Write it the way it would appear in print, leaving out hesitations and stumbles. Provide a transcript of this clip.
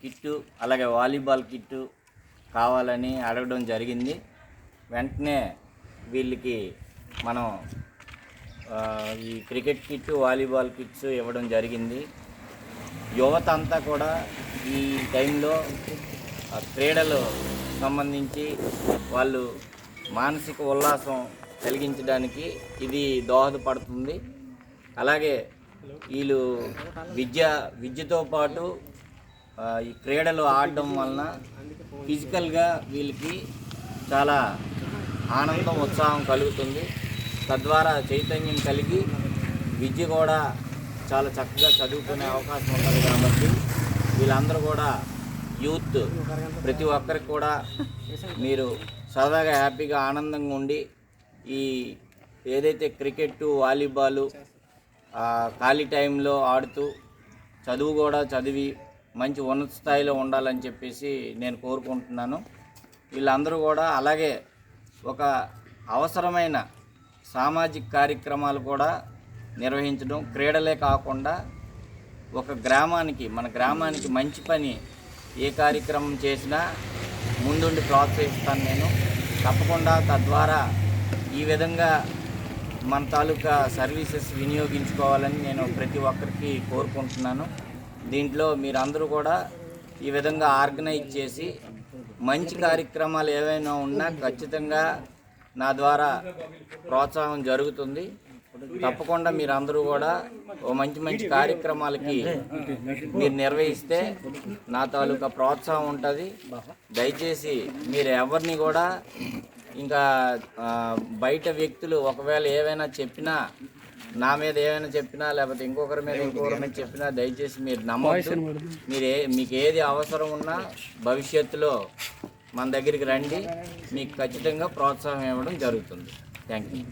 Kit అలాగే volleyball kit కావాలని అడగడం జరిగింది. వెంటనే వీళ్ళకి మనం ఈ క్రికెట్ కిట్టు వాలీబాల్ కిట్స్ ఇవ్వడం జరిగింది. యువత అంతా కూడా ఈ టైంలో క్రీడలు సంబంధించి వాళ్ళు మానసిక ఉల్లాసం కలిగించడానికి ఇది దోహదపడుతుంది. అలాగే వీళ్ళు విద్యతో పాటు ఈ క్రీడలు ఆడడం వలన ఫిజికల్గా వీళ్ళకి చాలా ఆనందం ఉత్సాహం కలుగుతుంది. తద్వారా చైతన్యం కలిగి విద్య కూడా చాలా చక్కగా చదువుకునే అవకాశం ఉంటుంది. కాబట్టి వీళ్ళందరూ కూడా యూత్ ప్రతి ఒక్కరికి కూడా మీరు సరదాగా హ్యాపీగా ఆనందంగా ఉండి ఈ ఏదైతే క్రికెట్ వాలీబాలు ఖాళీ టైంలో ఆడుతూ చదువు కూడా చదివి మంచి ఉన్నత స్థాయిలో ఉండాలని చెప్పేసి నేను కోరుకుంటున్నాను. వీళ్ళందరూ కూడా అలాగే ఒక అవసరమైన సామాజిక కార్యక్రమాలు కూడా నిర్వహించడం, క్రీడలే కాకుండా ఒక మన గ్రామానికి మంచి పని ఏ కార్యక్రమం చేసినా ముందుండి ప్రోత్సహిస్తాను నేను తప్పకుండా. తద్వారా ఈ విధంగా మన తాలూకా సర్వీసెస్ వినియోగించుకోవాలని నేను ప్రతి ఒక్కరికి కోరుకుంటున్నాను. దీంట్లో మీరందరూ కూడా ఈ విధంగా ఆర్గనైజ్ చేసి మంచి కార్యక్రమాలు ఏవైనా ఉన్నా ఖచ్చితంగా నా ద్వారా ప్రోత్సాహం జరుగుతుంది. తప్పకుండా మీరందరూ కూడా ఓ మంచి కార్యక్రమాలకి మీరు నిర్వహిస్తే నా తాలూకా ప్రోత్సాహం ఉంటుంది. దయచేసి మీరు ఎవరిని కూడా ఇంకా బయట వ్యక్తులు ఒకవేళ ఏవైనా చెప్పినా, నా మీద ఏమైనా చెప్పినా లేకపోతే ఇంకొకరి మీద చెప్పినా దయచేసి మీరు నమ్మొద్దు. మీకు ఏది అవసరం ఉన్నా భవిష్యత్తులో మన దగ్గరికి రండి, మీకు ఖచ్చితంగా ప్రోత్సాహం ఇవ్వడం జరుగుతుంది. Thank you.